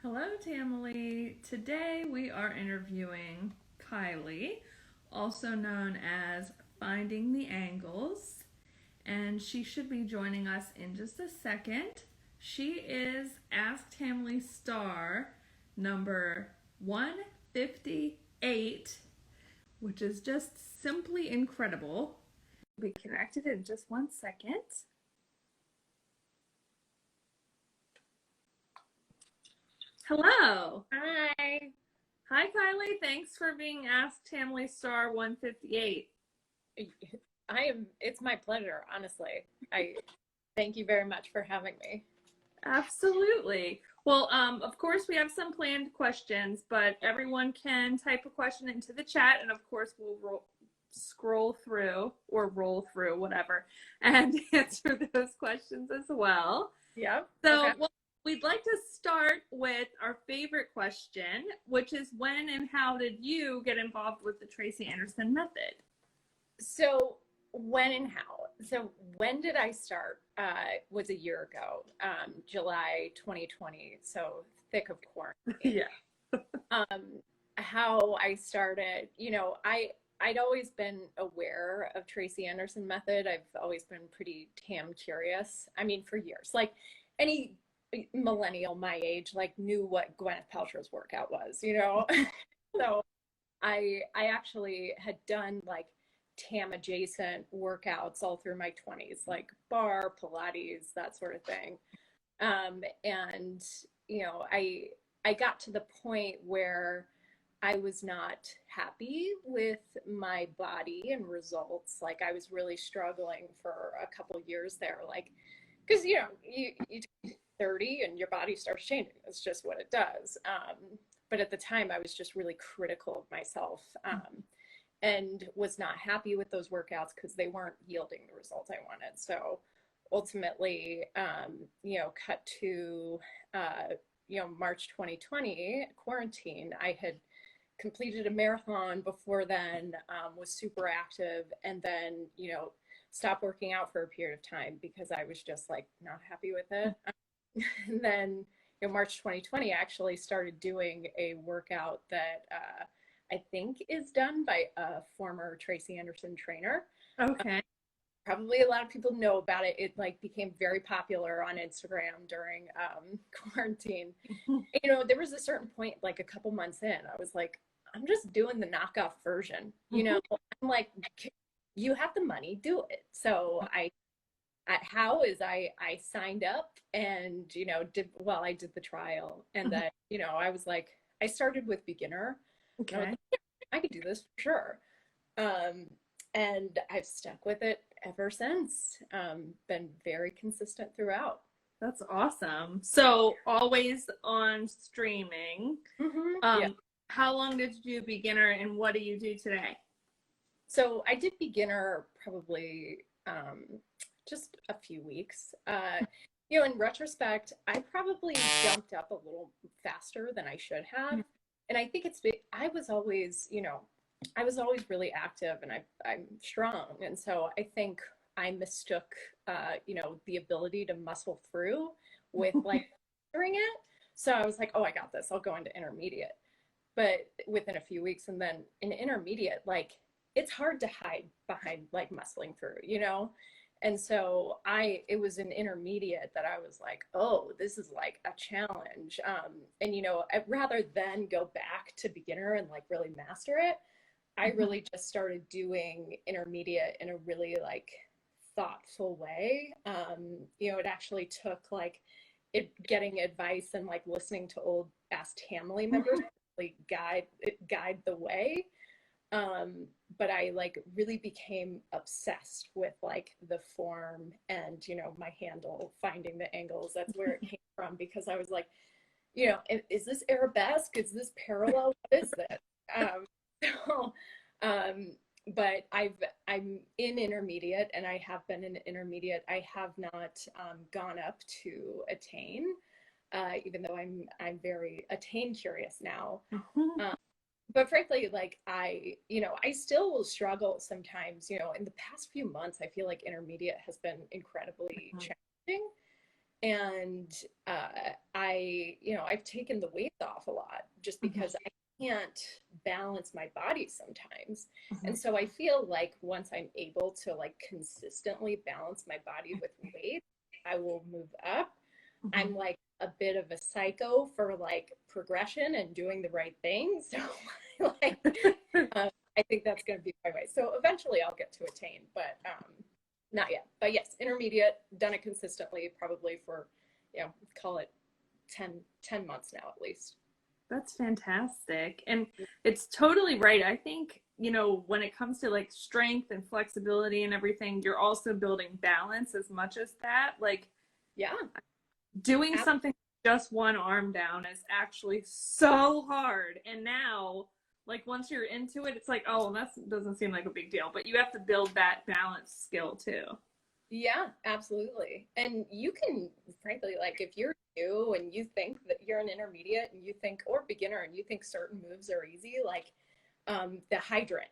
Hello, Tamily. Today we are interviewing Kylie, also known as Finding the Angles, and she should be joining us in just a second. She is Ask Tamily star number 158, which is just simply incredible. We'll be connected in just one second. Hello. Hi. Hi, Kylie. Thanks for being Ask Tamily Star 158. It's my pleasure, honestly. I thank you very much for having me. Absolutely. Well, of course, we have some planned questions, but everyone can type a question into the chat, and of course, we'll scroll through or roll through, whatever, and answer those questions as well. Yep. So, Okay. well, we'd like to start with our favorite question, which is when and how did you get involved with the Tracy Anderson method? So when and how? So when did I start? Was a year ago, July 2020. So thick of quarantine. Yeah. How I started, I'd always been aware of Tracy Anderson method. I've always been pretty Tam curious. I mean, for years, like any millennial my age, like knew what Gwyneth Paltrow's workout was. So I actually had done like Tam adjacent workouts all through my 20s, like bar, Pilates, that sort of thing. And I got to the point where I was not happy with my body and results. Like I was really struggling for a couple years there, like because you 30 and your body starts changing. That's just what it does. But at the time, I was just really critical of myself and was not happy with those workouts because they weren't yielding the results I wanted. So ultimately, cut to, March 2020, quarantine, I had completed a marathon before then, was super active, and then, stopped working out for a period of time because I was just like not happy with it. And then March 2020, I actually started doing a workout that I think is done by a former Tracy Anderson trainer. Okay. Probably a lot of people know about it. It like became very popular on Instagram during quarantine. There was a certain point, like a couple months in, I was like, I'm just doing the knockoff version. I'm like, you have the money, do it. So I signed up and I did the trial, and then I was like, I started with beginner. And I was Okay. like, yeah, I could do this for sure. And I've stuck with it ever since. Been very consistent throughout. That's awesome. So always on streaming. Yeah. How long did you do beginner and what do you do today? So I did beginner probably just a few weeks. In retrospect, I probably jumped up a little faster than I should have. And I think I was always, I was always really active and I'm strong. And so I think I mistook, the ability to muscle through with like doing it. So I was like, oh, I got this. I'll go into intermediate. But within a few weeks, and then in intermediate, like it's hard to hide behind like muscling through. And so it was an intermediate that I was like, oh, this is like a challenge. Rather than go back to beginner and like really master it, I really just started doing intermediate in a really like thoughtful way. It actually took like getting advice and like listening to old Ask Tamily members really guide the way. But I like really became obsessed with like the form and my handle, finding the angles. That's where it came from, because I was like, is this arabesque? Is this parallel? What is this? So, but I'm in intermediate, and I have been in intermediate. I have not gone up to attain, even though I'm very attain curious now. But frankly, like I still will struggle sometimes. In the past few months, I feel like intermediate has been incredibly challenging. And I've taken the weights off a lot just Mhm. because I can't balance my body sometimes. Mhm. And so I feel like once I'm able to like consistently balance my body with weight, I will move up. Mhm. I'm like a bit of a psycho for like progression and doing the right thing. So like I think that's going to be my way. So eventually I'll get to attain, but not yet. But yes, intermediate, done it consistently, probably for, call it 10 months now at least. That's fantastic. And it's totally right. I think, when it comes to like strength and flexibility and everything, you're also building balance as much as that. Like Yeah. doing something with just one arm down is actually so hard. And now, like once you're into it, it's like, oh, well, that doesn't seem like a big deal. But you have to build that balance skill too. Yeah, absolutely. And you can, frankly, like if you're new and you think that you're an intermediate and you think, or beginner, and you think certain moves are easy, like the hydrant,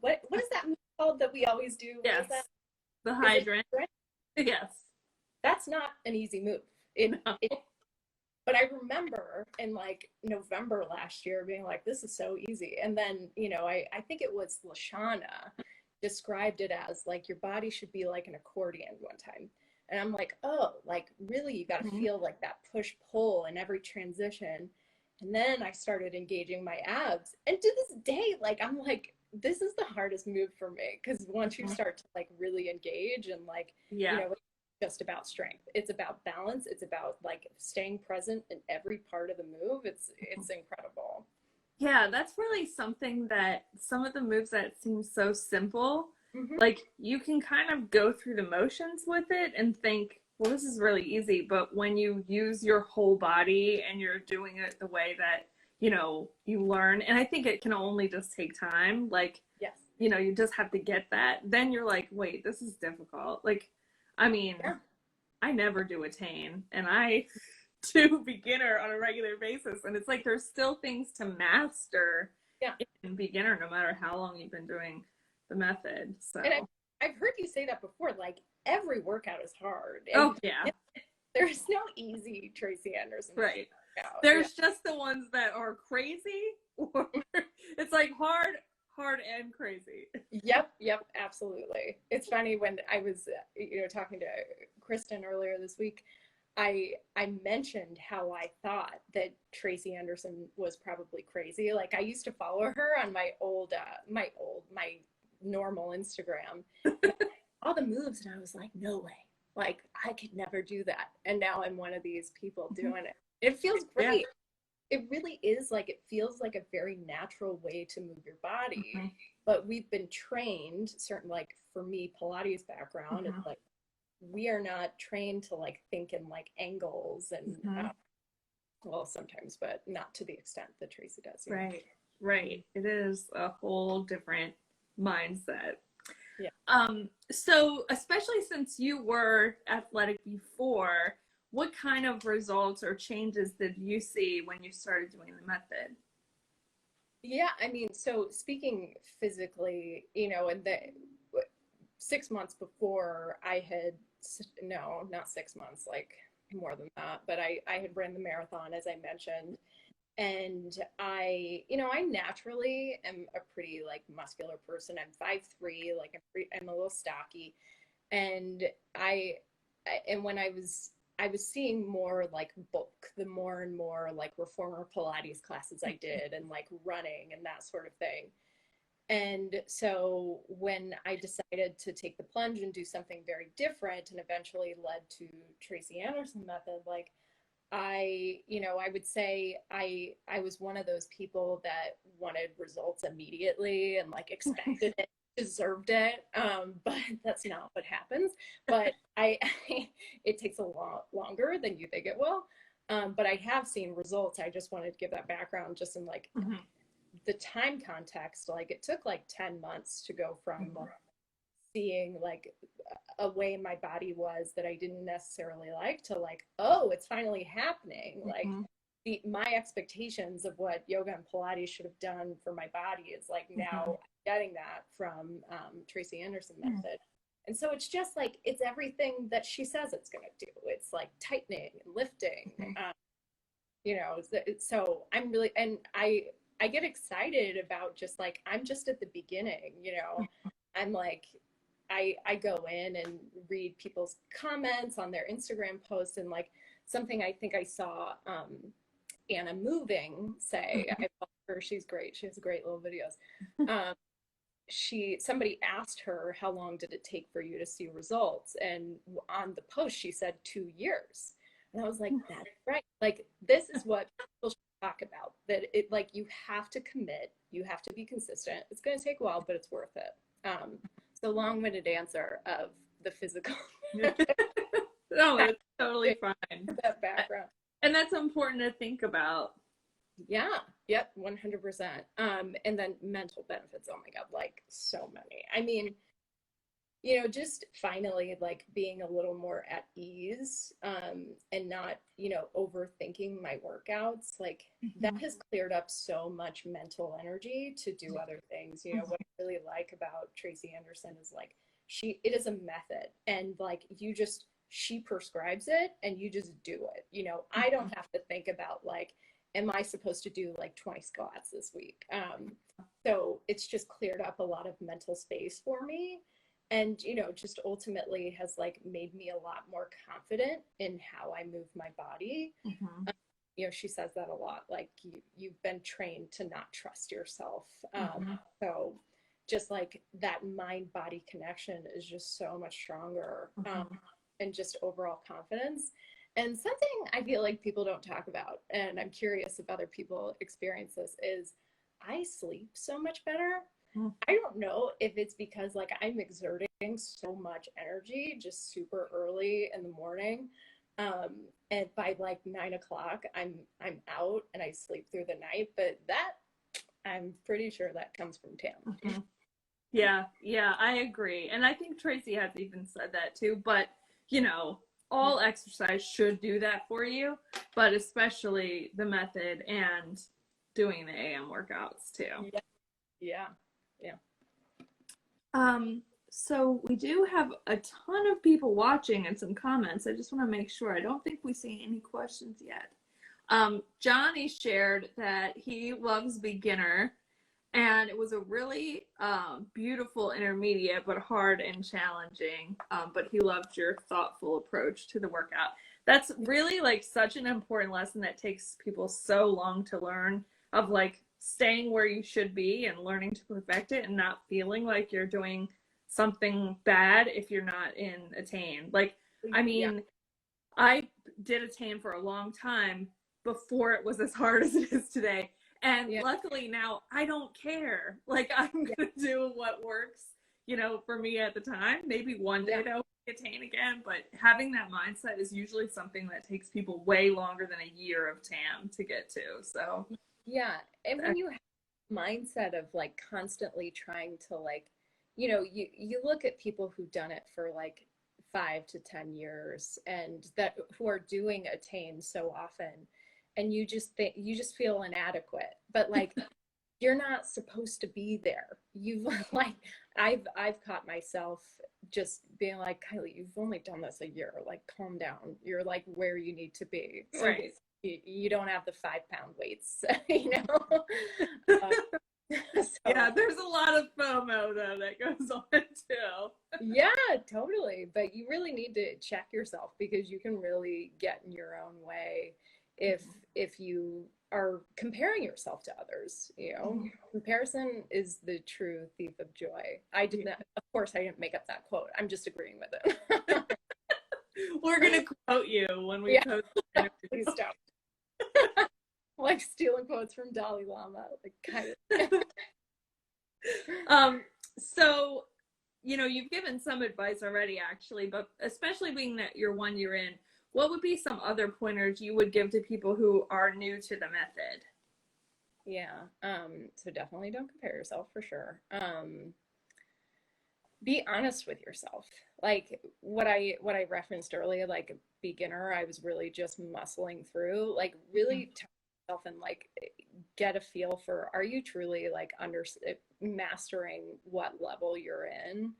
what is that move called that we always do? What is that? Yes, the Is it hydrant. hydrant? Yes. That's not an easy move. But I remember in like November last year being like, this is so easy. And then, I think it was Lashana described it as like your body should be like an accordion one time. And I'm like, oh, like really, you got to Mhm. feel like that push pull in every transition. And then I started engaging my abs. And to this day, like, I'm like, this is the hardest move for me because once you Mhm. start to like really engage and like, Yeah. it's just about strength. It's about balance. It's about like staying present in every part of the move. It's incredible. Yeah, that's really something that some of the moves that seem so simple, Mm-hmm. like you can kind of go through the motions with it and think, well, this is really easy. But when you use your whole body and you're doing it the way that, you learn, and I think it can only just take time, like, Yes. you just have to get that. Then you're like, wait, this is difficult. Like, I mean, Yeah. I never do attain, and I do beginner on a regular basis. And it's like there's still things to master Yeah. in beginner, no matter how long you've been doing the method. And So, I've heard you say that before. Like every workout is hard, oh, and yeah, there's no easy Tracy Anderson right. workout. Yeah. There's just the ones that are crazy, or it's like hard and crazy. Yep. Yep. Absolutely. It's funny when I was, talking to Kristen earlier this week. I mentioned how I thought that Tracy Anderson was probably crazy. Like I used to follow her on my normal Instagram, and all the moves, and I was like, no way. Like I could never do that. And now I'm one of these people doing it. It feels Yeah. great. It really is like it feels like a very natural way to move your body. Mm-hmm. But we've been trained, certain like for me, Pilates background, Mm-hmm. it's like we are not trained to like think in like angles and Mm-hmm. well sometimes but not to the extent that Tracy does. Right. Right. It is a whole different mindset. Yeah. So especially since you were athletic before, what kind of results or changes did you see when you started doing the method? Yeah, I mean, so speaking physically, and the 6 months before I had, no, not 6 months, like more than that, but I had ran the marathon, as I mentioned. And I naturally am a pretty like muscular person. I'm 5'3", like I'm a little stocky. And and when I was seeing more like bulk, the more and more like reformer Pilates classes I did and like running and that sort of thing. And so when I decided to take the plunge and do something very different and eventually led to Tracy Anderson method, like I would say I was one of those people that wanted results immediately and like expected it, deserved it. But that's not what happens. But it takes a lot longer than you think it will. But I have seen results. I just wanted to give that background just in like Mm-hmm. the time context. Like it took like 10 months to go from seeing like a way my body was that I didn't necessarily like to like, oh, it's finally happening. Like Mm-hmm. my expectations of what yoga and Pilates should have done for my body is like now Mm-hmm. I'm getting that from Tracy Anderson method. And so it's just like, it's everything that she says it's going to do. It's like tightening and lifting. Mm-hmm. you know. So I'm really, and I get excited about just like, I'm just at the beginning, you know. I'm like, I go in and read people's comments on their Instagram posts, and like something I think I saw Anna Moving say, I follow her, she's great. She has great little videos. Um, somebody asked her, how long did it take for you to see results? And on the post she said 2 years. And I was like, that's right. Like, this is what people should talk about, that it, like, you have to commit, you have to be consistent. It's going to take a while, but it's worth it. So long-winded answer of the physical. No, it's totally fine. That background. And that's important to think about. Yeah. Yep. 100%. And then mental benefits. Oh my God. Like, so many. I mean, you know, just finally like being a little more at ease, and not, you know, overthinking my workouts. Like, that has cleared up so much mental energy to do other things. You know, what I really like about Tracy Anderson is like, it is a method, and like, she prescribes it and you just do it. You know, I don't have to think about like, am I supposed to do like 20 squats this week? So it's just cleared up a lot of mental space for me. And, you know, just ultimately has like made me a lot more confident in how I move my body. You know, she says that a lot, like, you've been trained to not trust yourself. So just like that mind body connection is just so much stronger. And just overall confidence. And something I feel like people don't talk about, and I'm curious if other people experience this, is I sleep so much better. I don't know if it's because like I'm exerting so much energy just super early in the morning. And by like 9 o'clock, I'm out and I sleep through the night. But that, I'm pretty sure that comes from Tam. Yeah, I agree. And I think Tracy has even said that too. But, you know, all exercise should do that for you, but especially the method and doing the AM workouts too. Yeah. So we do have a ton of people watching and some comments. I just want to make sure. I don't think we see any questions yet. Johnny shared that he loves beginner, and it was a really beautiful intermediate, but hard and challenging. But he loved your thoughtful approach to the workout. That's really like such an important lesson that takes people so long to learn, of like staying where you should be and learning to perfect it and not feeling like you're doing something bad if you're not in Attain. Like, I mean, I did Attain for a long time before it was as hard as it is today. And luckily now I don't care. Like, I'm going to do what works, you know, for me at the time. Maybe one day that will Attain again, but having that mindset is usually something that takes people way longer than a year of TAM to get to. So yeah. And when you have a mindset of like constantly trying to like, you know, you look at people who've done it for like 5 to 10 years and that who are doing Attain so often, and you just feel inadequate, but like you're not supposed to be there. You've like, I've caught myself just being like, Kylie, you've only done this a year, like calm down. You're like where you need to be. So right. You don't have the 5-pound weights, you know? So, yeah, there's a lot of FOMO though that goes on too. Yeah, totally. But you really need to check yourself, because you can really get in your own way if you are comparing yourself to others. You know, comparison is the true thief of joy. I did not, of course, I didn't make up that quote. I'm just agreeing with it. We're gonna quote you when we post the Please don't. Like stealing quotes from Dalai Lama, like kind of. So, you know, you've given some advice already, actually, but especially being that you're 1 year in, what would be some other pointers you would give to people who are new to the method? Yeah. So definitely don't compare yourself, for sure. Be honest with yourself. Like what I referenced earlier, like a beginner, I was really just muscling through, like really tell yourself and like get a feel for, are you truly like mastering what level you're in?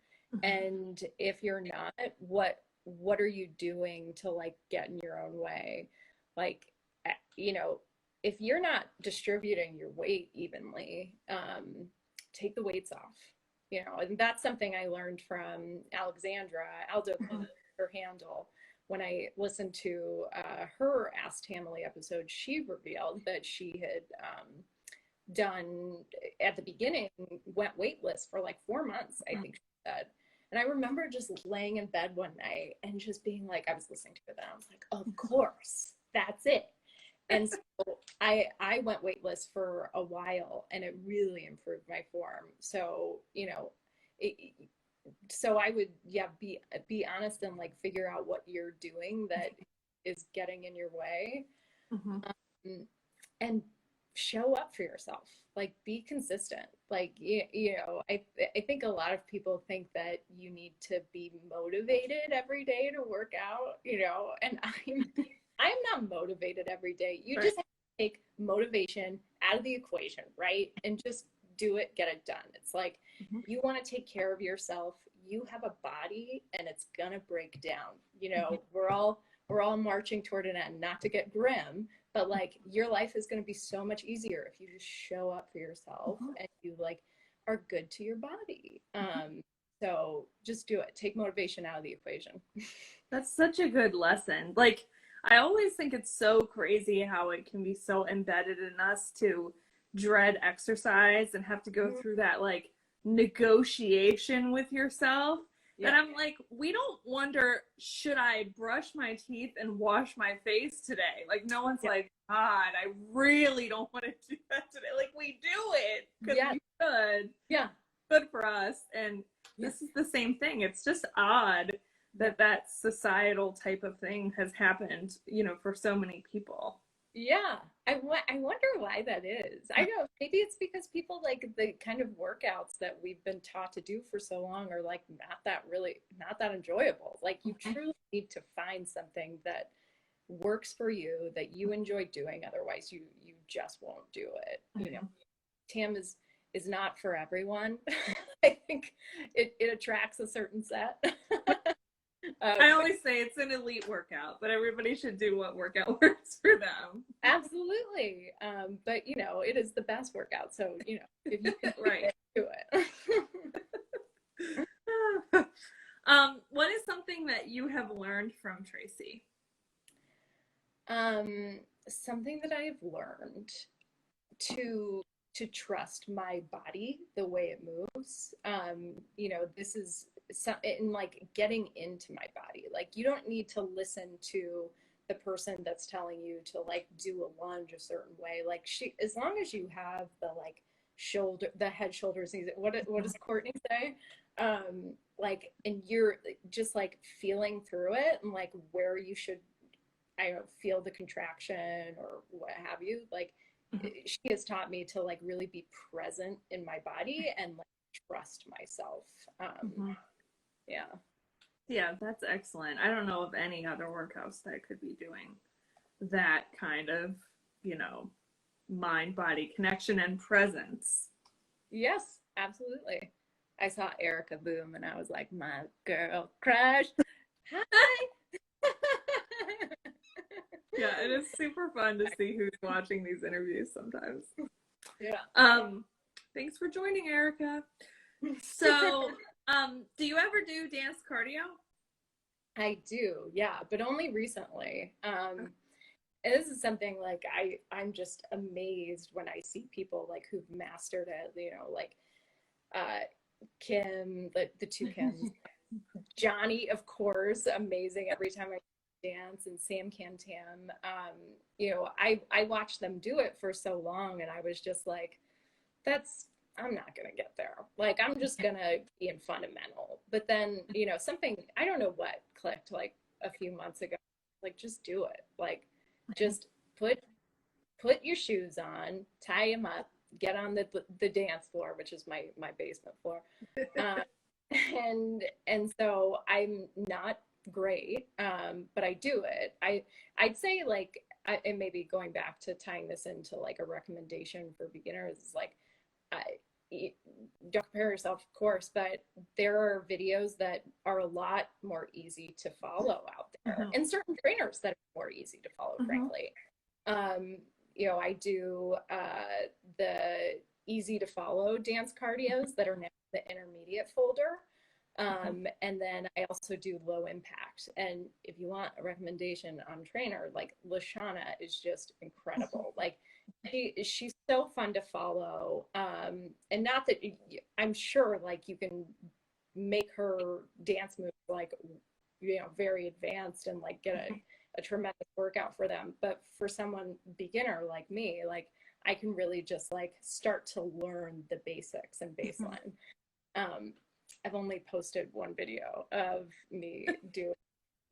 And if you're not, what are you doing to like get in your own way? Like you know, if you're not distributing your weight evenly, take the weights off, you know, and that's something I learned from Aldo her handle. When I listened to her Ask Tamily episode, she revealed that she had done at the beginning, went weightless for like 4 months, I think she said. And I remember just laying in bed one night and just being like, I was listening to it and I was like, of course, that's it. And so I went weightless for a while and it really improved my form. So, you know, so I would, yeah, be honest and like figure out what you're doing that is getting in your way. And show up for yourself, like be consistent. Like you know, I think a lot of people think that you need to be motivated every day to work out, you know, and I'm not motivated every day. You just have to take motivation out of the equation, right? And just do it, get it done. It's like you want to take care of yourself. You have a body and it's gonna break down. You know, we're all marching toward an end, not to get grim, but like your life is going to be so much easier if you just show up for yourself and you like are good to your body. So just do it. Take motivation out of the equation. That's such a good lesson. Like, I always think it's so crazy how it can be so embedded in us to dread exercise and have to go through that like negotiation with yourself. That I'm like, we don't wonder, should I brush my teeth and wash my face today? Like, no one's like, God, I really don't want to do that today. Like, we do it because we should. Yeah. Good for us. And this is the same thing. It's just odd that that societal type of thing has happened, you know, for so many people. Yeah, I wonder why that is. I don't know, maybe it's because people like the kind of workouts that we've been taught to do for so long are like not that enjoyable. Like you truly need to find something that works for you, that you enjoy doing. Otherwise, you just won't do it. You know, Tam is not for everyone. I think it attracts a certain set. I always say it's an elite workout, but everybody should do what workout works for them. Absolutely. But you know, it is the best workout. So, you know, if you can do it. What is something that you have learned from Tracy? Something that I've learned to trust my body the way it moves. You know, this is in like getting into my body. Like you don't need to listen to the person that's telling you to like do a lunge a certain way. Like as long as you have the like the head, shoulders, knees. What does Courtney say? Like, and you're just like feeling through it and like where you should, I don't know, feel the contraction or what have you. Like she has taught me to like really be present in my body and like trust myself. Yeah, that's excellent. I don't know of any other workouts that could be doing that kind of, you know, mind body connection and presence. Yes, absolutely. I saw Erica Boom and I was like, my girl crush. Hi. Yeah, it is super fun to see who's watching these interviews sometimes. Yeah. Thanks for joining, Erica. So, do you ever do dance cardio? I do, yeah, but only recently. And this is something like I'm just amazed when I see people like who've mastered it, you know, like Kim, the two Kims, Johnny, of course, amazing every time I dance, and Sam Tam. You know, I watched them do it for so long and I was just like, I'm not gonna get there. Like I'm just gonna be in fundamental. But then, you know, something, I don't know what clicked like a few months ago. Like just do it. Like just put your shoes on, tie them up, get on the dance floor, which is my basement floor. And so I'm not great, but I do it. I'd say like and maybe going back to tying this into like a recommendation for beginners is like don't compare yourself, of course, but there are videos that are a lot more easy to follow out there, and certain trainers that are more easy to follow, frankly. You know, I do the easy to follow dance cardios that are now the intermediate folder. And then I also do low impact. And if you want a recommendation on trainer, like Lashana is just incredible. Like she's so fun to follow. And not that I'm sure like you can make her dance moves like, you know, very advanced and like get a tremendous workout for them. But for someone beginner like me, like I can really just like start to learn the basics and baseline. I've only posted one video of me doing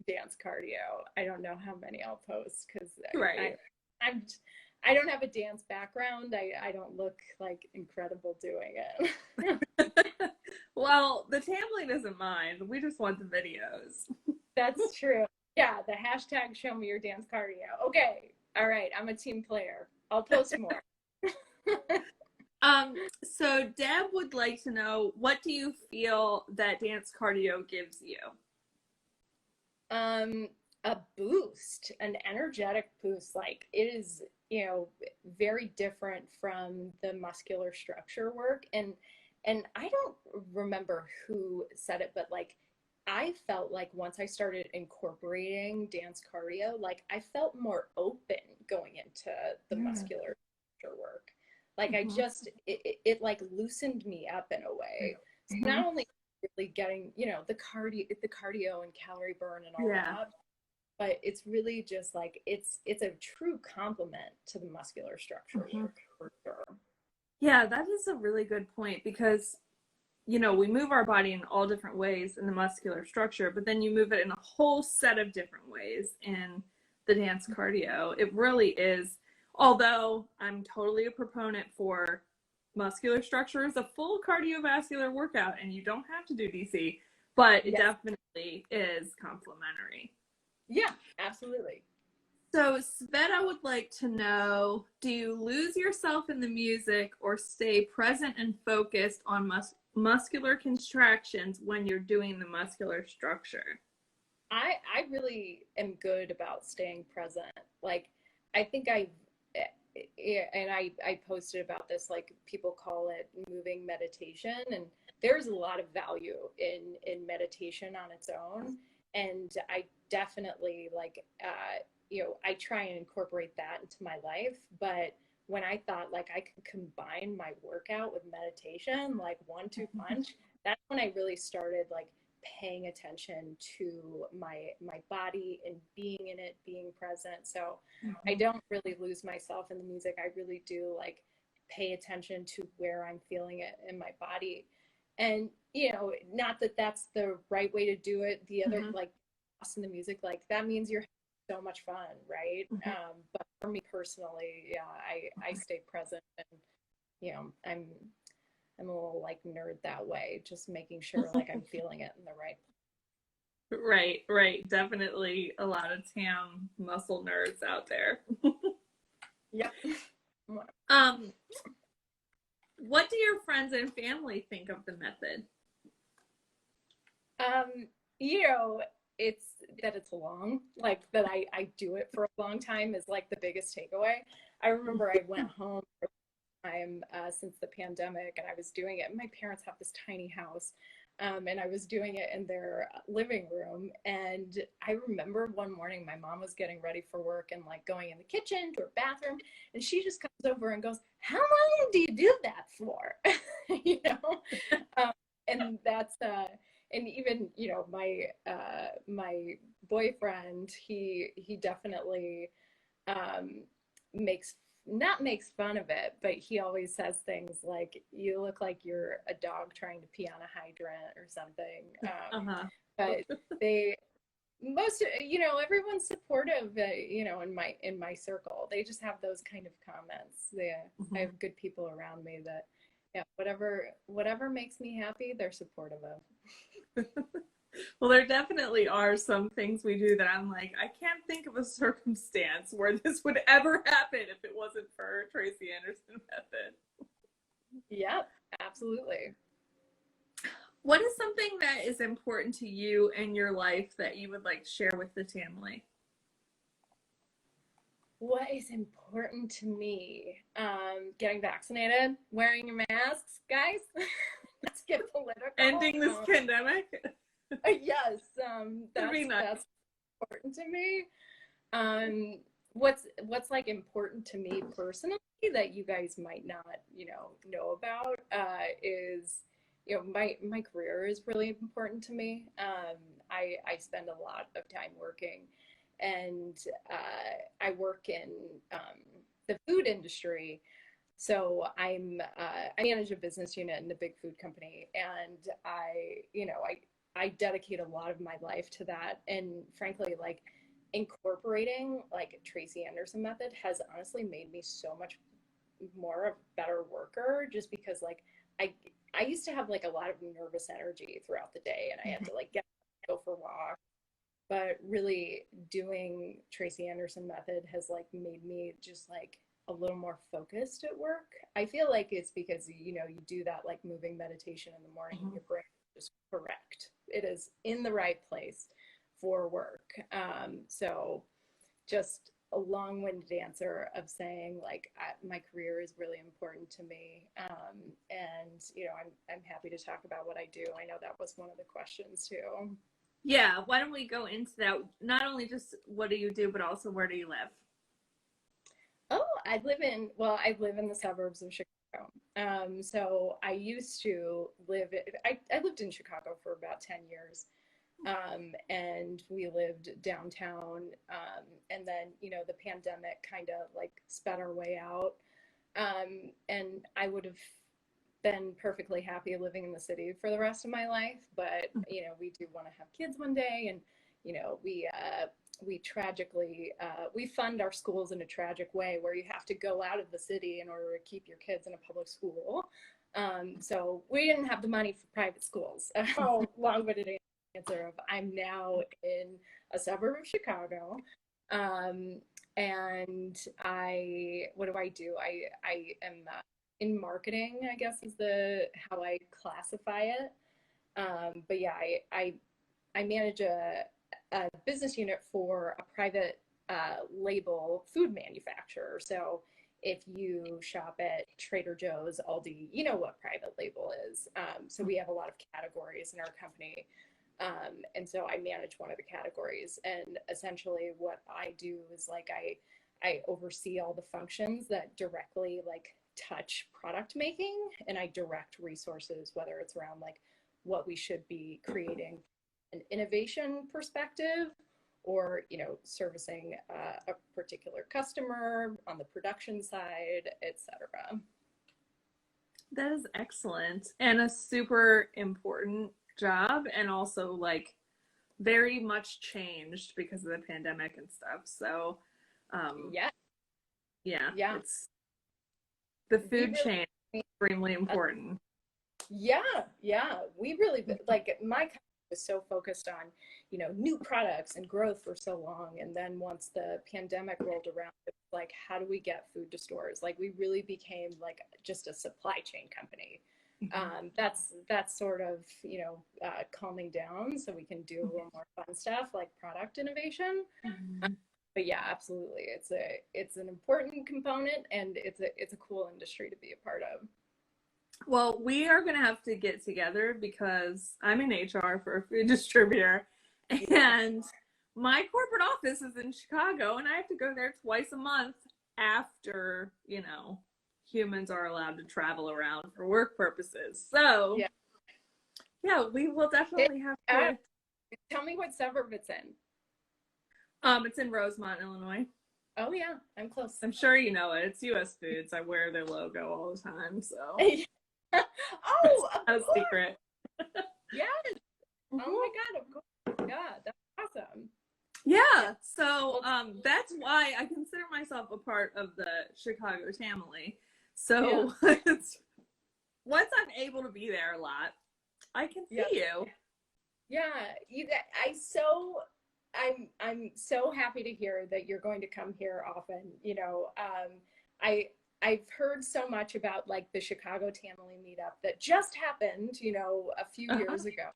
dance cardio. I don't know how many I'll post because Right. I don't have a dance background. I don't look like incredible doing it. Well, the Tamily doesn't mind. We just want the videos. That's true. Yeah, the hashtag show me your dance cardio. Okay. All right. I'm a team player. I'll post more. So Deb would like to know, what do you feel that dance cardio gives you? Um, a boost, an energetic boost. Like it is, you know, very different from the muscular structure work. And I don't remember who said it, but like I felt like once I started incorporating dance cardio, like I felt more open going into the Mm. muscular structure work. Like I Mhm. just it like loosened me up in a way. So not Mhm. only really getting, you know, the cardio and calorie burn and all Yeah. that, but it's really just like it's a true complement to the muscular structure Mhm. work for sure. Yeah, that is a really good point because, you know, we move our body in all different ways in the muscular structure, but then you move it in a whole set of different ways in the dance cardio. It really is, although I'm totally a proponent for muscular structure is a full cardiovascular workout and you don't have to do DC, but it Yes. definitely is complementary. Yeah, absolutely. So, Sveta would like to know, do you lose yourself in the music or stay present and focused on muscular contractions when you're doing the muscular structure? I really am good about staying present. Like I think and I posted about this, like people call it moving meditation, and there's a lot of value in meditation on its own. And I definitely like you know, I try and incorporate that into my life. But when I thought like I could combine my workout with meditation, like 1-2 punch, that's when I really started like paying attention to my body and being in it, being present. So I Mm-hmm. don't really lose myself in the music. I really do like pay attention to where I'm feeling it in my body. And you know, not that that's the right way to do it. The other Mm-hmm. like in the music, like that means you're having so much fun, right? Mm-hmm. But for me personally, yeah, I stay present, and you know, I'm a little like nerd that way, just making sure like I'm feeling it in the right. Right, right. Definitely a lot of Tam muscle nerds out there. Yep. um, what do your friends and family think of the method? Um, you know, it's that it's long, like that I do it for a long time is like the biggest takeaway. I remember I went home for a time since the pandemic, and I was doing it. My parents have this tiny house, and I was doing it in their living room. And I remember one morning my mom was getting ready for work and like going in the kitchen to her bathroom, and she just comes over and goes, "How long do you do that for?" You know, um, and that's and even you know my boyfriend, he definitely um makes not makes fun of it, but he always says things like, "You look like you're a dog trying to pee on a hydrant or something." Uh-huh. But they most you know, everyone's supportive, you know, in my circle. They just have those kind of comments. I Mm-hmm. have good people around me that, yeah, whatever makes me happy, they're supportive of. Well, there definitely are some things we do that I'm like, I can't think of a circumstance where this would ever happen if it wasn't for Tracy Anderson method. Yep, absolutely. What is something that is important to you in your life that you would like to share with the family? What is important to me? Getting vaccinated, wearing your masks, guys. Let's get political. Ending this pandemic Yes, would be nice. that's important to me. What's like important to me personally that you guys might not, know about, is, my career is really important to me. I spend a lot of time working, and I work in the food industry. So I manage a business unit in a big food company, and I dedicate a lot of my life to that. And frankly, like incorporating like Tracy Anderson method has honestly made me so much more of a better worker, just because like I I used to have like a lot of nervous energy throughout the day, and I had to like go for walks. But really doing Tracy Anderson method has like made me just like a little more focused at work. I feel like it's because you do that like moving meditation in the morning, and your brain is correct. It is in the right place for work. So just a long-winded answer of saying like my career is really important to me, and I'm happy to talk about what I do. I know that was one of the questions too. Yeah, why don't we go into that? Not only just what do you do, but also where do you live? Oh, I live in the suburbs of Chicago. So I used to I lived in Chicago for about 10 years. And we lived downtown. And then, the pandemic kind of like sped our way out. And I would have been perfectly happy living in the city for the rest of my life. But, we do want to have kids one day. And, we tragically, we fund our schools in a tragic way where you have to go out of the city in order to keep your kids in a public school. So we didn't have the money for private schools. Long-winded answer of I'm now in a suburb of Chicago. And what do I do? I am in marketing, I guess is how I classify it. But yeah, I manage a business unit for a private label food manufacturer. So if you shop at Trader Joe's, Aldi, you know what private label is. So we have a lot of categories in our company. And so I manage one of the categories. And essentially what I do is like I oversee all the functions that directly like touch product making, and I direct resources, whether it's around like what we should be creating an innovation perspective, or servicing a particular customer on the production side, etc. That is excellent and a super important job, and also like very much changed because of the pandemic and stuff. So Yeah, yeah, it's the food really, chain is extremely important. yeah, we really like my company was so focused on new products and growth for so long, and then once the pandemic rolled around, it was like, how do we get food to stores? Like we really became like just a supply chain company. That's sort of calming down so we can do a little more fun stuff like product innovation. But yeah, absolutely, it's an important component, and it's a cool industry to be a part of. Well, we are going to have to get together because I'm in HR for a food distributor, and my corporate office is in Chicago, and I have to go there twice a month after, humans are allowed to travel around for work purposes. So, yeah, we will definitely have to. Tell me what suburb it's in. It's in Rosemont, Illinois. Oh yeah, I'm close. I'm sure you know it. It's US Foods. I wear their logo all the time, so. Oh, it's not a secret. Yes. Oh my God, of course. Yeah, that's awesome. Yeah, so that's why I consider myself a part of the Chicago Tamily. So once I'm able to be there a lot, I can see you. Yeah, I'm so happy to hear that you're going to come here often. I've heard so much about like the Chicago Tamily meetup that just happened, a few years ago.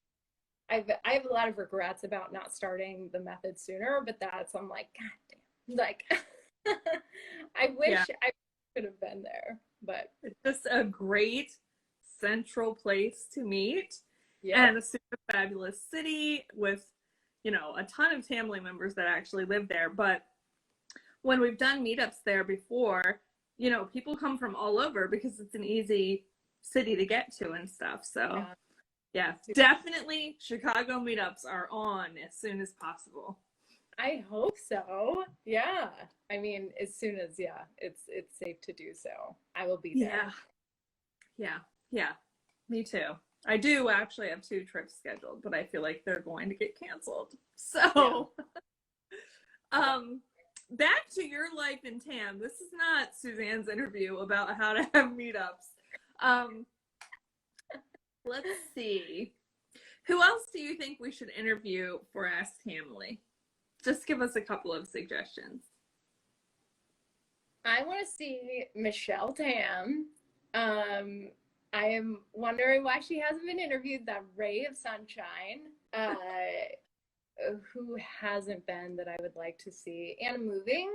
I have a lot of regrets about not starting the method sooner, but I'm like, God damn, like I Yeah, wish I could have been there, but it's just a great central place to meet yep. and a super fabulous city with, a ton of Tamily members that actually live there. But when we've done meetups there before, people come from all over because it's an easy city to get to and stuff. So, Yeah. yeah, definitely Chicago meetups are on as soon as possible. I hope so. Yeah. I mean, as soon as it's safe to do so, I will be Yeah, there. yeah, yeah. Me too. I do actually have 2 trips scheduled, but I feel like they're going to get canceled. Yeah. So, um, back to your life in Tam. This is not Suzanne's interview about how to have meetups. Um, let's see. Who else do you think we should interview for Ask Tamily? Just give us a couple of suggestions. I want to see Michelle Tam. Um, I am wondering why she hasn't been interviewed. That ray of sunshine. Who hasn't been that I would like to see? Anna Moving.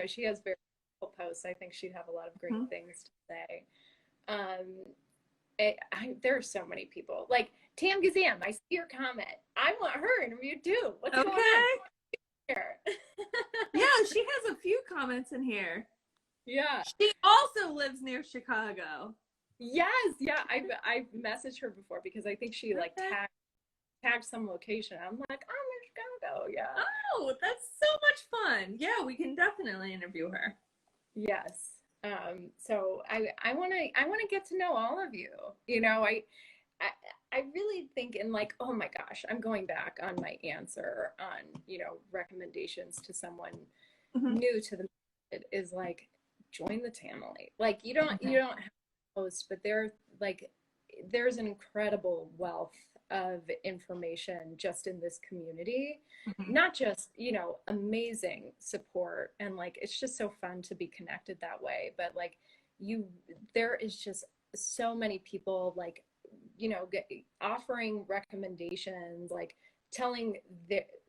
She has very cool posts. I think she'd have a lot of great Mm-hmm. things to say. Um, there are so many people. Like Tam Gazam, I see your comment. I want her interviewed too. What's going on Okay. here? Yeah, she has a few comments in here. Yeah. She also lives near Chicago. Yes. Yeah. I've messaged her before because I think she like Okay. tagged some location. I'm like, I'm in Chicago. Yeah. Oh, that's so much fun. Yeah, we can definitely interview her. Yes. So I wanna get to know all of you. You know, I I really think in like, oh my gosh, I'm going back on my answer on, recommendations to someone Mm-hmm. new to the method is like join the Tamily. Like you don't have to post, but there's an incredible wealth of information just in this community. Mm-hmm. Not just, amazing support and like it's just so fun to be connected that way, but like you there is just so many people like offering recommendations, like telling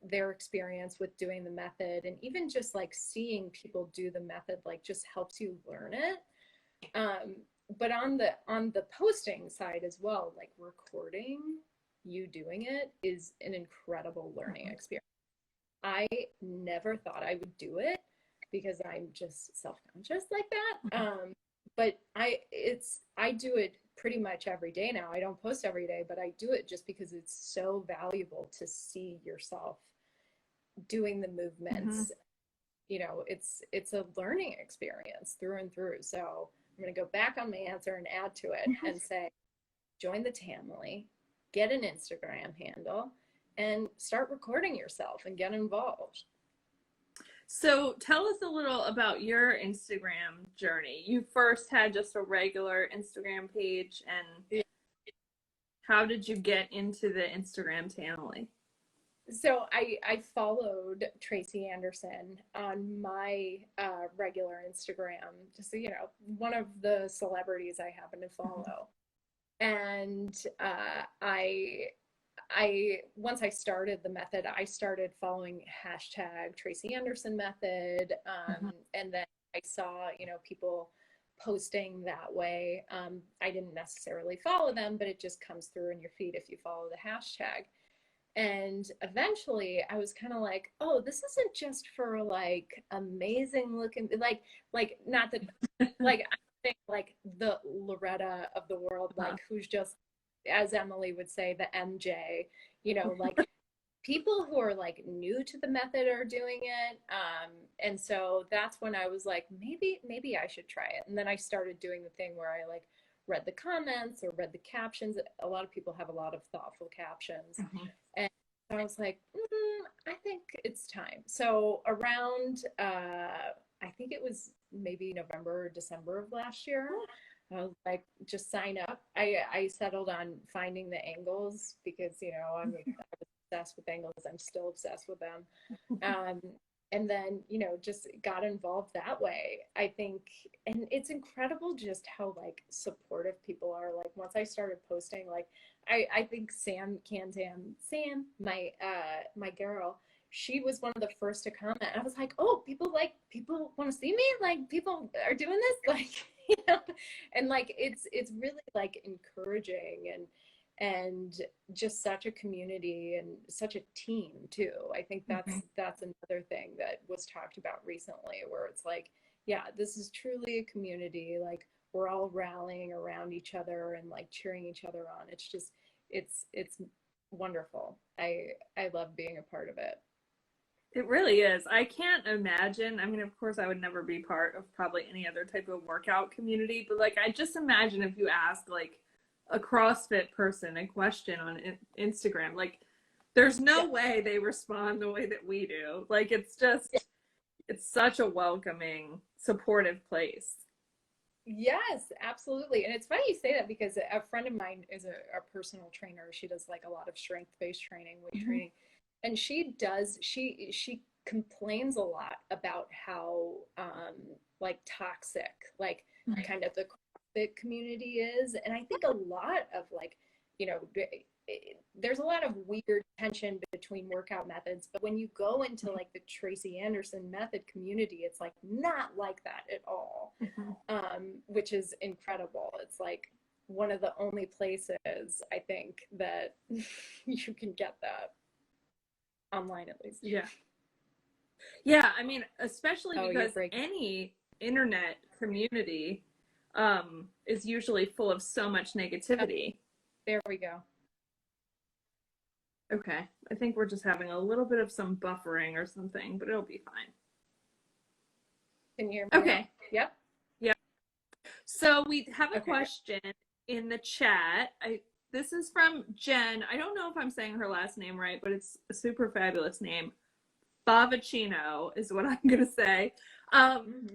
their experience with doing the method, and even just like seeing people do the method like just helps you learn it. But on the posting side as well, like recording you doing it is an incredible learning experience. I never thought I would do it because I'm just self-conscious like that. But I do it pretty much every day now. I don't post every day, but I do it just because it's so valuable to see yourself doing the Mm-hmm. movements. It's a learning experience through and through. So I'm going to go back on my answer and add to it Mm-hmm. and say, join the Tamily, get an Instagram handle, and start recording yourself and get involved. So tell us a little about your Instagram journey. You first had just a regular Instagram page, and how did you get into the Instagram Tamily? So I followed Tracy Anderson on my regular Instagram, just so one of the celebrities I happen to follow. And I once I started the method, I started following hashtag Tracy Anderson method, Mm-hmm. and then I saw people posting that way. I didn't necessarily follow them, but it just comes through in your feed if you follow the hashtag. And eventually I was kind of like, oh, this isn't just for like amazing looking, like not that, like I think like the Loretta of the world, Uh-huh. like who's just, as Emily would say, the MJ, like people who are like new to the method are doing it. And so that's when I was like, maybe I should try it. And then I started doing the thing where I like read the comments or read the captions. A lot of people have a lot of thoughtful captions. Mm-hmm. And I was like, I think it's time. So around, I think it was maybe November or December of last year, I was like, just sign up. I settled on finding the angles because, I was obsessed with angles. I'm still obsessed with them. Um, and then, just got involved that way. I think, and it's incredible just how like supportive people are. Like once I started posting, like I think Sam, my girl, she was one of the first to comment. I was like, oh, people want to see me, like people are doing this, like, you know. And like it's really like encouraging, and just such a community and such a team too. I think that's another thing that was talked about recently, where it's like, yeah, this is truly a community. Like we're all rallying around each other and like cheering each other on. It's just it's wonderful. I love being a part of it. It really is. I can't imagine. I mean, of course, I would never be part of probably any other type of workout community, but like, I just imagine if you ask like a CrossFit person a question on Instagram, like, there's no Yeah. way they respond the way that we do. Like, it's just, it's such a welcoming, supportive place. Yes, absolutely. And it's funny you say that because a friend of mine is a personal trainer. She does like a lot of strength-based training, weight Mm-hmm. training. And she complains a lot about how like toxic like kind of the CrossFit community is. And I think a lot of like, you know, there's a lot of weird tension between workout methods, but when you go into like the Tracy Anderson method community, it's like not like that at all. Mm-hmm. Which is incredible. It's like one of the only places I think that you can get that online, at least. Yeah. Yeah. I mean, especially Oh, you're because breaking. any internet community is usually full of so much negativity. There we go. Okay. I think we're just having a little bit of some buffering or something, but it'll be fine. Can you hear me? Okay. Yep. Yep. So we have a Okay. question in the chat. This is from Jen. I don't know if I'm saying her last name right, but it's a super fabulous name. Favicino is what I'm going to say.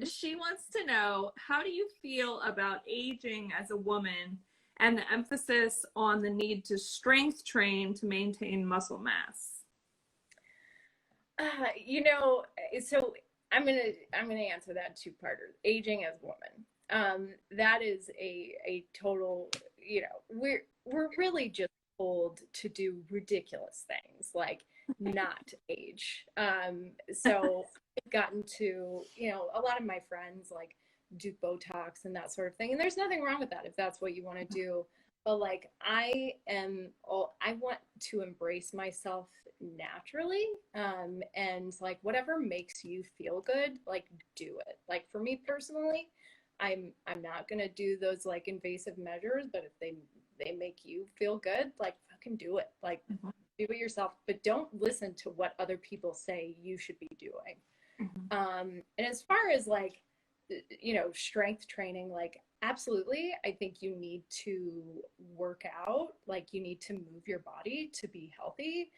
She wants to know, how do you feel about aging as a woman and the emphasis on the need to strength train to maintain muscle mass? You know, so I'm gonna answer that two-parter. Aging as a woman. That is a total, you know, we're really just told to do ridiculous things like not age. So I've gotten to, you know, a lot of my friends like do Botox and that sort of thing. And there's nothing wrong with that if that's what you want to do. But like I want to embrace myself naturally. And like whatever makes you feel good, like do it. Like for me personally, I'm not gonna do those like invasive measures, but if they make you feel good, like fucking do it. Like do it yourself, but don't listen to what other people say you should be doing. And as far as like, you know, strength training, like absolutely, I think you need to work out, like you need to move your body to be healthy.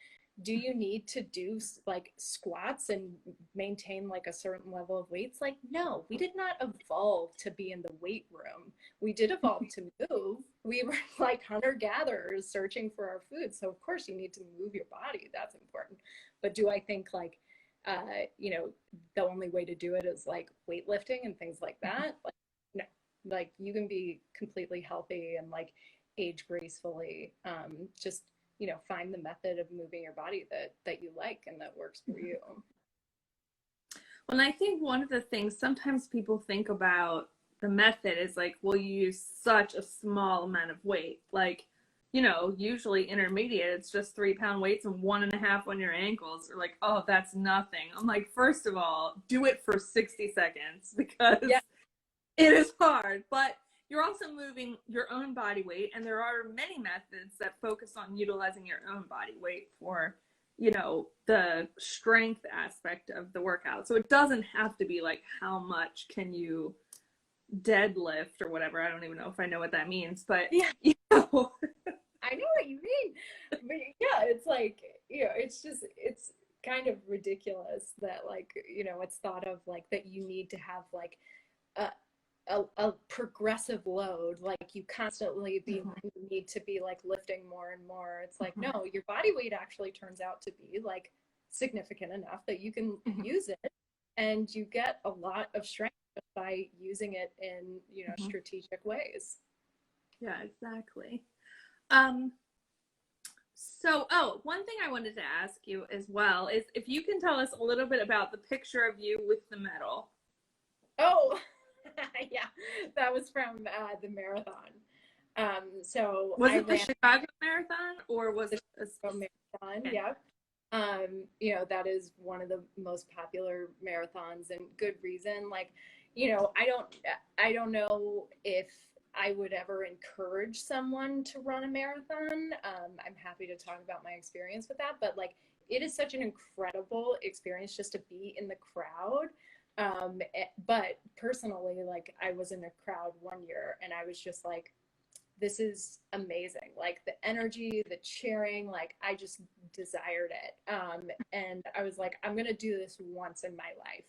Do you need to do like squats and maintain like a certain level of weights? Like, no, we did not evolve to be in the weight room. We did evolve to move. We were like hunter gatherers searching for our food. So, of course, you need to move your body. That's important. But do I think like, you know, the only way to do it is like weightlifting and things like that? Like, no, like you can be completely healthy and like age gracefully. Just, you know, find the method of moving your body that you like and that works for you. Well, I think one of the things sometimes people think about the method is like, well, you use such a small amount of weight. Like, you know, usually intermediate, it's just 3-pound weights and 1.5 on your ankles. Or like, oh, that's nothing. I'm like, first of all, do it for 60 seconds because it is hard. But you're also moving your own body weight, and there are many methods that focus on utilizing your own body weight for, you know, the strength aspect of the workout. So it doesn't have to be like, how much can you deadlift or whatever. I don't even know if I know what that means, but you know. I know what you mean. But yeah, it's like, you know, it's kind of ridiculous that like, you know, it's thought of like that you need to have like a progressive load, like you constantly need to be like lifting more and more. It's like, no, your body weight actually turns out to be like significant enough that you can use it, and you get a lot of strength by using it in, you know, strategic ways. Yeah, exactly. So, oh, one thing I wanted to ask you as well is if you can tell us a little bit about the picture of you with the medal. Oh, yeah, that was from the marathon. So Was I it the ran Chicago Marathon or was the it a Chicago specific? Marathon. Yep. That is one of the most popular marathons, and good reason. Like, I don't know if I would ever encourage someone to run a marathon. I'm happy to talk about my experience with that, but like, it is such an incredible experience just to be in the crowd. But personally, like, I was in a crowd one year, and I was just like, this is amazing. Like the energy, the cheering, like I just desired it. And I was like, I'm going to do this once in my life.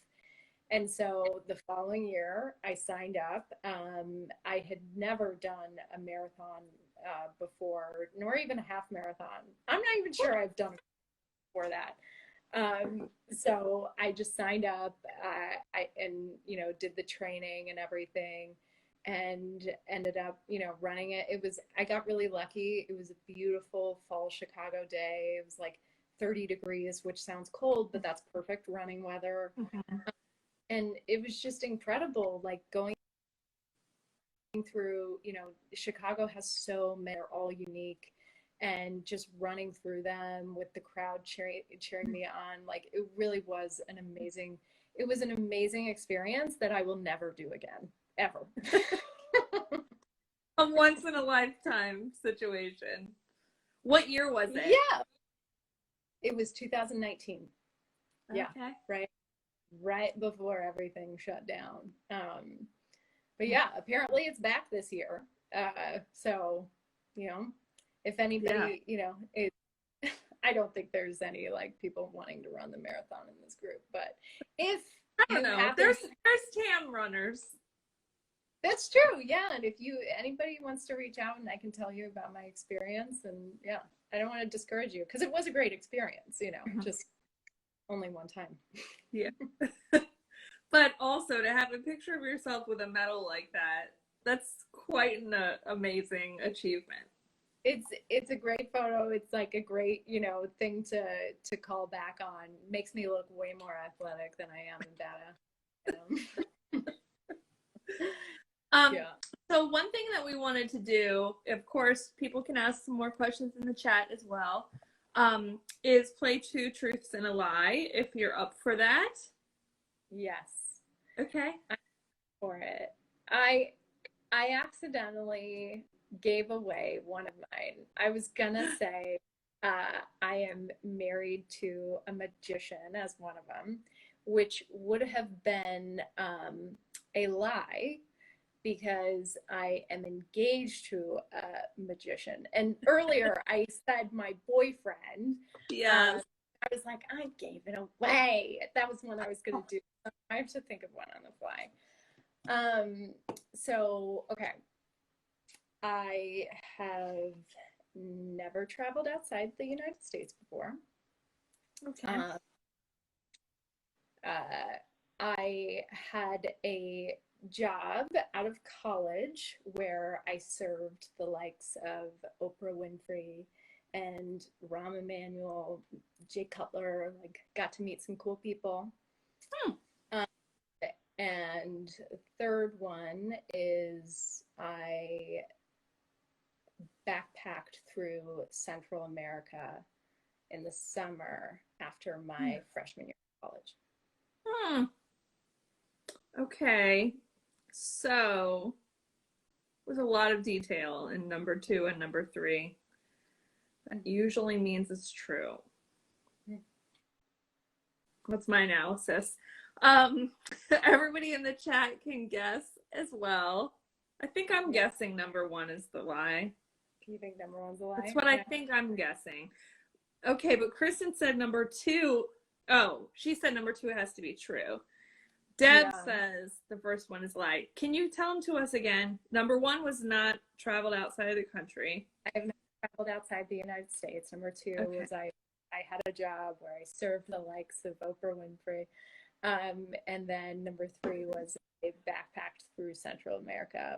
And so the following year, I signed up. I had never done a marathon before, nor even a half marathon. I'm not even sure I've done before that. So I just signed up, did the training and everything, and ended up, running it. I got really lucky. It was a beautiful fall Chicago day. It was like 30 degrees, which sounds cold, but that's perfect running weather. Mhm. And it was just incredible, like going through, Chicago has so many, they're all unique, and just running through them with the crowd cheering me on, like it was an amazing experience that I will never do again, ever. A once in a lifetime situation. What year was it? Yeah, it was 2019. Yeah, Okay. right before everything shut down. But yeah, apparently it's back this year. So, you know, if Yeah. anybody, I don't think there's any like people wanting to run the marathon in this group, but if I don't you know. happen, There's Tam runners. that's true. Yeah. And if anybody wants to reach out, and I can tell you about my experience, and yeah, I don't want to discourage you because it was a great experience, Mhm. just only one time. Yeah. But also to have a picture of yourself with a medal like that, that's quite an amazing achievement. It's a great photo. It's like a great, thing to call back on. Makes me look way more athletic than I am in data. Um, Yeah. so one thing that we wanted to do, of course, people can ask some more questions in the chat as well, is play two truths and a lie if you're up for that. Yes. Okay. I'm for it. I accidentally gave away one of mine. I was gonna say I am married to a magician as one of them, which would have been a lie because I am engaged to a magician. And earlier I said my boyfriend. Yes. I was like, I gave it away. That was one I was going to do. I have to think of one on the fly. So, okay. I have never traveled outside the United States before. Okay. Uh, I had a job out of college where I served the likes of Oprah Winfrey and Rahm Emanuel, Jay Cutler, like got to meet some cool people. Hmm. Um, and third one is I backpacked through Central America in the summer after my freshman year of college. Hmm. Okay. So there's a lot of detail in number two and number three. That usually means it's true. That's my analysis. Um, everybody in the chat can guess as well. I think I'm Yeah. guessing number one is the lie. You think number one's a lie? That's what I think I'm guessing. Okay, but Kristen said number two. Oh, she said number two has to be true. Deb Yeah. says the first one is lie. Can you tell them to us again? Number one was not traveled outside of the country. I have not traveled outside the United States. Number two was I had a job where I served the likes of Oprah Winfrey. And then number three was I backpacked through Central America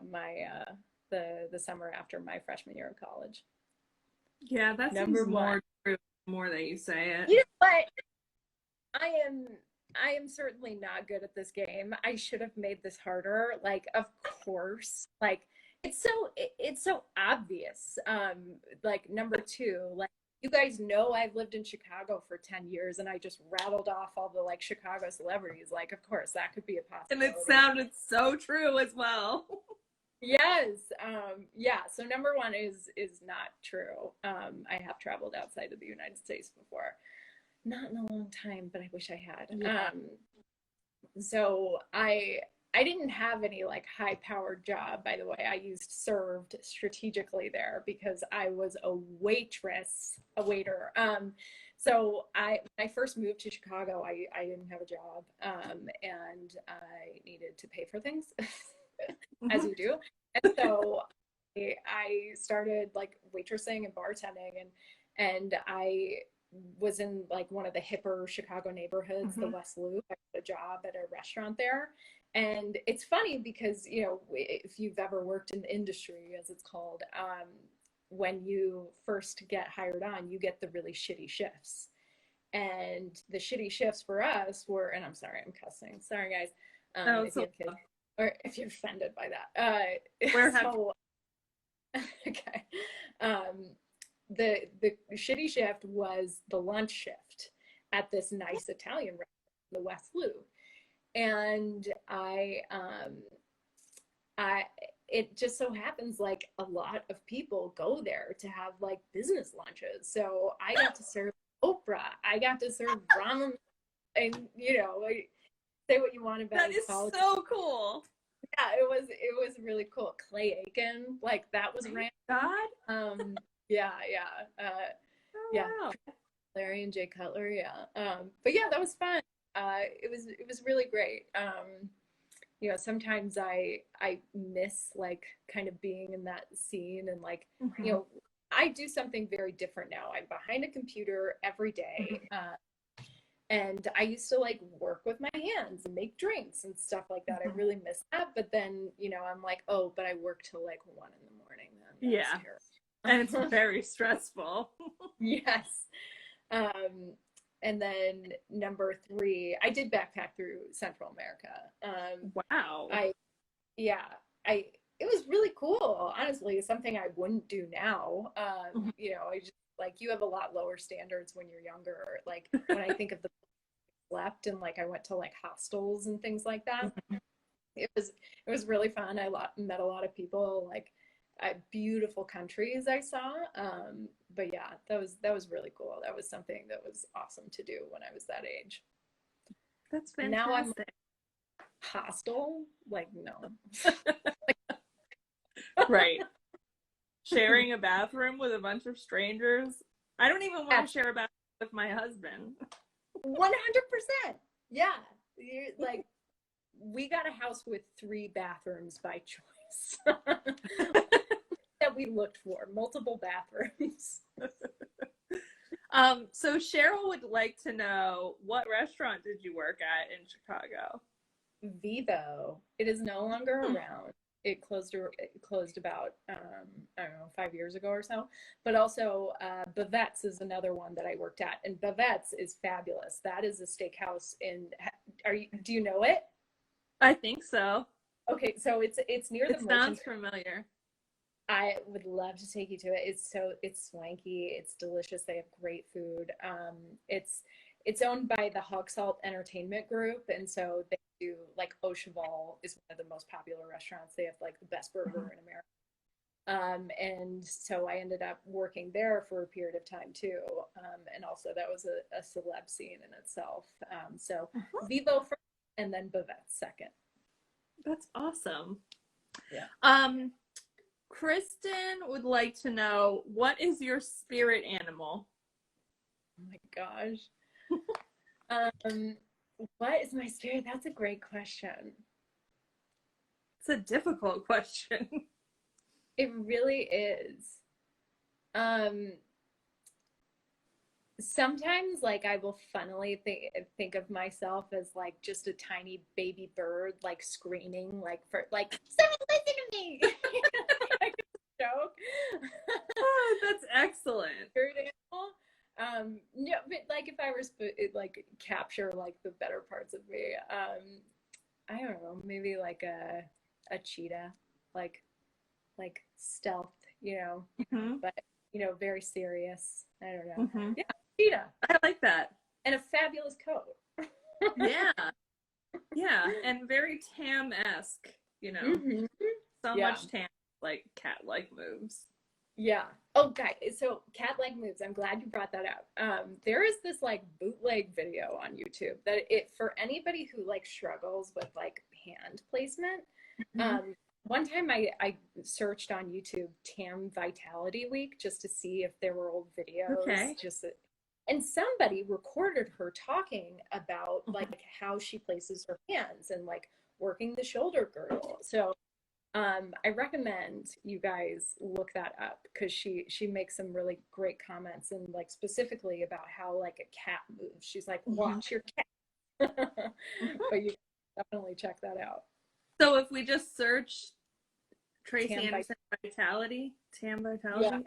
the summer after my freshman year of college. Yeah, that seems Number one. more true the more that you say it. You know what? I am I am certainly not good at this game. I should have made this harder. Like, of course. Like, it's so obvious. Like number two, like you guys know I've lived in Chicago for 10 years and I just rattled off all the like Chicago celebrities. Like, of course, that could be a And it possibility. sounded so true as well. Yes. Yeah. So number one is not true. I have traveled outside of the United States before. Not in a long time, but I wish I had. Yeah. So I didn't have any like high powered job, by the way. I used served strategically there because I was a waitress, a waiter. So when I first moved to Chicago, I didn't have a job, and I needed to pay for things, as Mhm. you do. And so I started like waitressing and bartending, and I was in like one of the hipper Chicago neighborhoods, the Mhm. West Loop. I got a job at a restaurant there. And it's funny because, you know, if you've ever worked in the industry, as it's called, when you first get hired on, you get the really shitty shifts. And the shitty shifts for us were, and I'm sorry, I'm cussing. Sorry, guys, Oh, if you so have kids or if you're offended by that. where have So, okay. Um, the shitty shift was the lunch shift at this nice Italian restaurant in the West Loop. And I it just so happens like a lot of people go there to have like business lunches. So I got to serve Oprah. I got to serve ramen, and you know, like, say what you want about that is politics. so cool. Yeah, it was really cool. Clay Aiken, like that was Thank ran. God. Yeah, yeah, yeah. Oh wow. Larry and Jay Cutler, yeah. But yeah, that was fun. It was really great. You know, sometimes I miss like kind of being in that scene and like, you Mhm. know, I do something very different now. I'm behind a computer every day. Mhm. And I used to like work with my hands and make drinks and stuff like that. I Mhm. really miss that. But then, you know, I'm like, oh, but I work till like 1 in the morning then. That's Yeah. And it's terrible. very stressful. Yes. Um, and then number three, I did backpack through Central America. Wow. I yeah, I it was really cool. Honestly, it's something I wouldn't do now. Mhm. You know, I just like you have a lot lower standards when you're younger. Like when I think of the slept and like I went to like hostels and things like that. It was really fun. Met a lot of people like beautiful countries I saw. But yeah, that was really cool. That was something that was awesome to do when I was that age. That's Now I'm fantastic. hostel, like no. Right. Sharing a bathroom with a bunch of strangers. I don't even want to share a bathroom with my husband. 100%. Yeah. You're, like we got a house with 3 bathrooms by choice that we looked for, multiple bathrooms. So Cheryl would like to know, what restaurant did you work at in Chicago? Vivo. It is no longer Hmm. around. It closed about I don't know 5 years ago or so. But also Bavette's is another one that I worked at, and Bavette's is fabulous. That is a steakhouse in. Are you? Do you know it? I think so. Okay, so it's near the It Merchant. sounds familiar. I would love to take you to it. It's swanky. It's delicious. They have great food. It's owned by the Hog Salt Entertainment Group, and so they do like Au Cheval is one of the most popular restaurants. They have like the best burger in America. And so I ended up working there for a period of time too. And also that was a celeb scene in itself. So Mhm. Vivo first, and then Bavette second. That's awesome. Yeah. Um, Kristen would like to know, what is your spirit animal? Oh my gosh. Um, what is my spirit? That's a great question. It's a difficult question. It really is. Um, Sometimes like I will funnily think of myself as like just a tiny baby bird like screaming like for like someone listen to me. Like, joke. Oh, that's excellent. I were like capture like the better parts of me, I don't know, maybe like a cheetah, like stealth, Hmm. but very serious. I don't know. Hmm. Yeah, cheetah I like that. and a fabulous coat. Yeah. Yeah. And very Tam-esque, you know. Hmm. So Yeah. much Tam, like cat-like moves. Yeah. Oh, guys. So cat-like moves. I'm glad you brought that up. There is this like bootleg video on YouTube that it for anybody who like struggles with like hand placement. Hmm. Um, one time I searched on YouTube Tam Vitality Week just to see if there were old videos, Okay. and somebody recorded her talking about Mhm. like how she places her hands and like working the shoulder girdle. So I recommend you guys look that up because she makes some really great comments and like specifically about how like a cat moves. She's like, Mhm. watch your cat. But you definitely check that out. So if we just search Tracy Tam by Anderson Vitality, Tam Yeah, Vitality,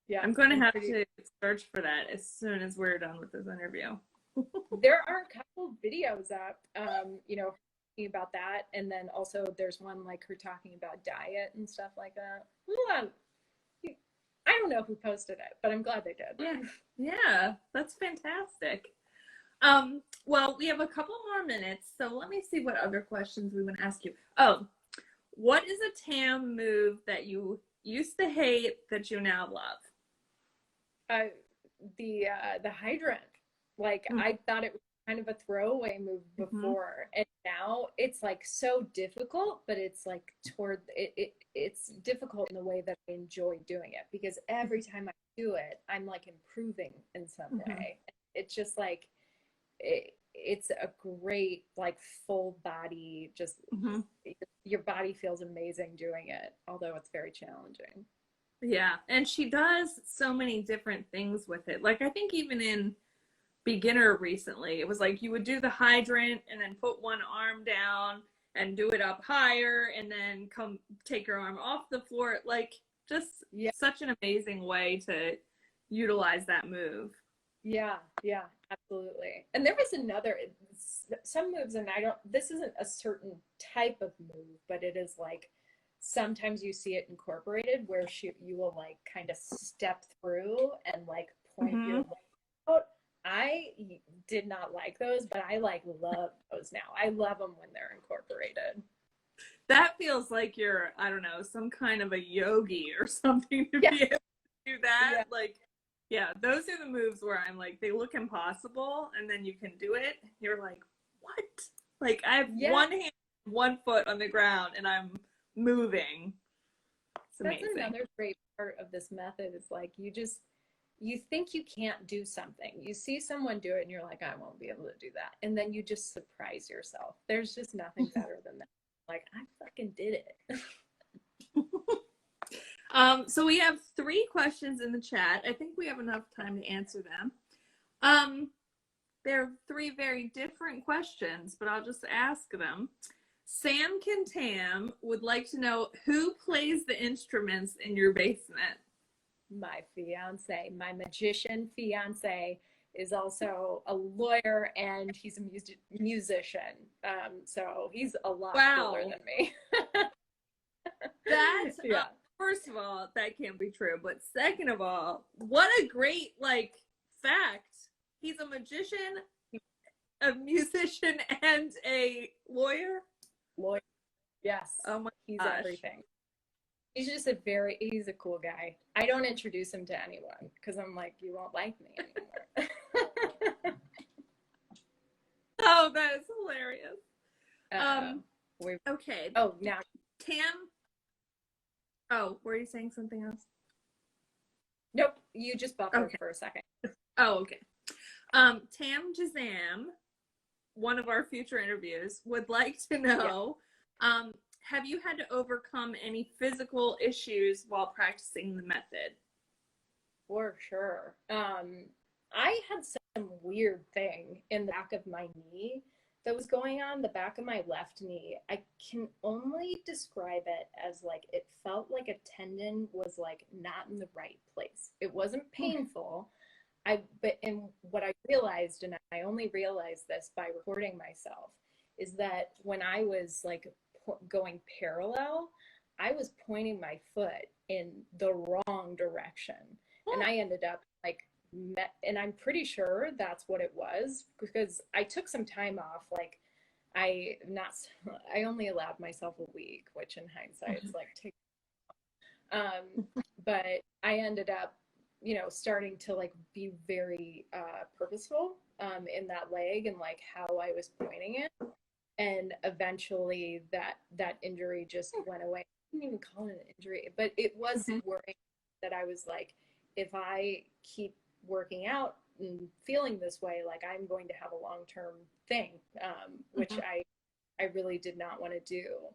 yeah. I'm going to I'm have pretty to search for that as soon as we're done with this interview. There are a couple videos up, talking about that, and then also there's one like her talking about diet and stuff like that. Hold on. I don't know who posted it, but I'm glad they did. Yeah. Yeah, that's fantastic. Well, we have a couple more minutes, so let me see what other questions we want to ask you. Oh, what is a Tam move that you used to hate that you now love? Uh, the hydrant, like I thought it was kind of a throwaway move Mm-hmm. before, and now it's like so difficult, but it's like it's difficult in the way that I enjoy doing it because every time I do it, I'm like improving in some Mm-hmm. way. It's just like it's a great like full body, just Mm-hmm. your body feels amazing doing it, although it's very challenging. Yeah, and she does so many different things with it. Like I think even in beginner recently, it was like you would do the hydrant and then put one arm down and do it up higher and then come take your arm off the floor. Like just Yeah. such an amazing way to utilize that move. Yeah, yeah, absolutely. And there was another, some moves, and I don't, this isn't a certain type of move, but it is like sometimes you see it incorporated where you will like kind of step through and like point your Mm-hmm. leg out. I did not like those, but I like love those now. I love them when they're incorporated. That feels like you're, I don't know, some kind of a yogi or something to Yeah, be able to do that. yeah, Like, yeah, those are the moves where I'm like, they look impossible, and then you can do it. You're like, what? Like, I have yeah. one hand, one foot on the ground, and I'm moving. It's That's amazing. another great part of this method is like you think you can't do something. You see someone do it and you're like, I won't be able to do that. And then you just surprise yourself. There's just nothing better than that. Like, I fucking did it. So we have three questions in the chat. I think we have enough time to answer them. Um, they're three very different questions, but I'll just ask them. Sam Tam would like to know who plays the instruments in your basement. My fiance, my magician fiance, is also a lawyer and he's a musician. So he's a lot cooler Wow. than me. That's Yeah. first of all, that can't be true. But second of all, what a great like fact. He's a magician, a musician, and a lawyer. Lawyer. Yes. Oh my He's gosh. everything. He's a cool guy. I don't introduce him to anyone because I'm like, you won't like me anymore. Oh, that is hilarious. uh, we Okay. Oh, now, Tam. Oh, were you saying something else? nope, you just buffered Okay. for a second. Oh, okay. Tam Jazam, one of our future interviews, would like to Yeah, know, have you had to overcome any physical issues while practicing the method? for sure. I had some weird thing in the back of my knee that was going on, the back of my left knee. I can only describe it as like it felt like a tendon was like not in the right place. It wasn't painful, and what I realized, and I only realized this by recording myself, is that when I was like going parallel, I was pointing my foot in the wrong direction. And I ended up like, and I'm pretty sure that's what it was because I took some time off. Like, I only allowed myself a week, which in hindsight is like, but I ended up, starting to like be very purposeful in that leg and like how I was pointing it. And eventually that injury just went away. I didn't even call it an injury, but it was worrying that I was like, if I keep working out and feeling this way, like I'm going to have a long-term thing, which I really did not want to do.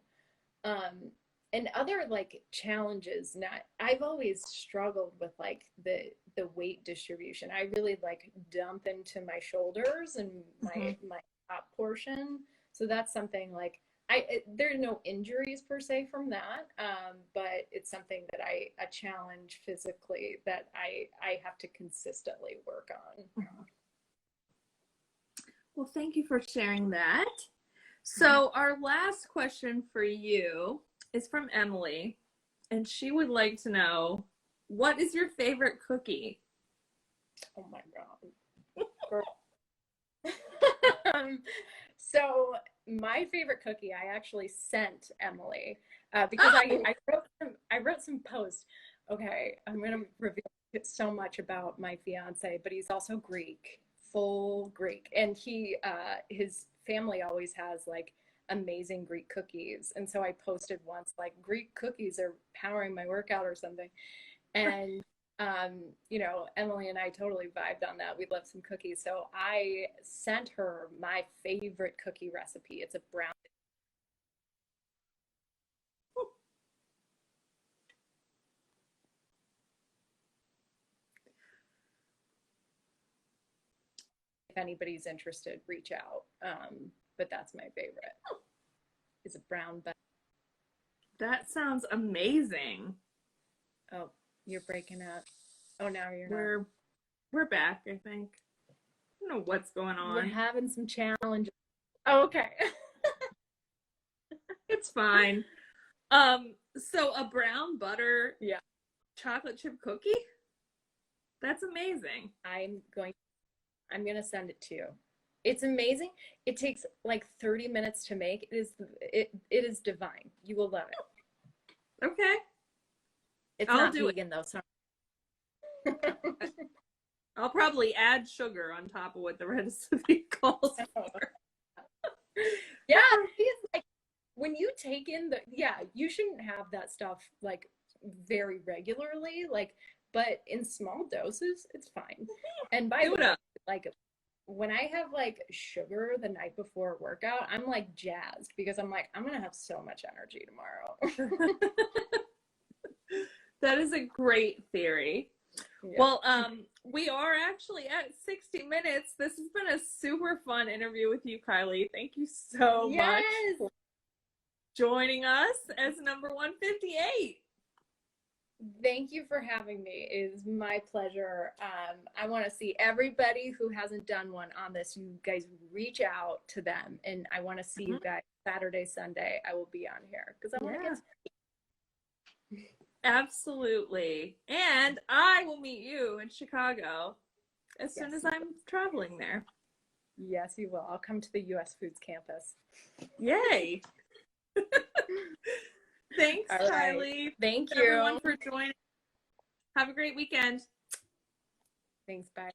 And other like challenges, I've always struggled with like the weight distribution. I really like dump into my shoulders and my top portion. So that's something like there are no injuries per se from that, but it's something that a challenge physically that I have to consistently work on. Well, thank you for sharing that. So our last question for you is from Emily, and she would like to know, what is your favorite cookie? Oh my God. So my favorite cookie, I actually sent Emily because I wrote some posts. Okay, I'm gonna reveal so much about my fiance, but he's also Greek, full Greek, and his family always has like amazing Greek cookies. And so I posted once like Greek cookies are powering my workout or something, and Emily and I totally vibed on that. We love some cookies. So I sent her my favorite cookie recipe. It's a brown. If anybody's interested, reach out. But that's my favorite. It's a brown butter. That sounds amazing. Oh, you're breaking up. Oh, now you're not. We're back, I think. I don't know what's going on. We're having some challenges. Oh, okay. It's fine. So a brown butter chocolate chip cookie? That's amazing. I'm gonna send it to you. It's amazing. It takes like 30 minutes to make. It is divine. You will love it. Okay. It's not vegan though, sorry. I'll probably add sugar on top of what the recipe calls for. Yeah, it's like when you take in you shouldn't have that stuff like very regularly, like, but in small doses, it's fine. And by the way, like when I have like sugar the night before a workout, I'm like jazzed because I'm like, I'm gonna have so much energy tomorrow. That is a great theory. Yeah. Well, we are actually at 60 minutes. This has been a super fun interview with you, Kylie. Thank you so much for joining us as number 158. Thank you for having me. It is my pleasure. I want to see everybody who hasn't done one on this. You guys reach out to them, and I want to see you guys Saturday, Sunday. I will be on here because I want to get. Absolutely. And I will meet you in Chicago as soon as I'm traveling there. Yes, you will. I'll come to the US Foods campus. Yay. Thanks, Kylie. Thank you. Everyone for joining. Have a great weekend. Thanks. Bye.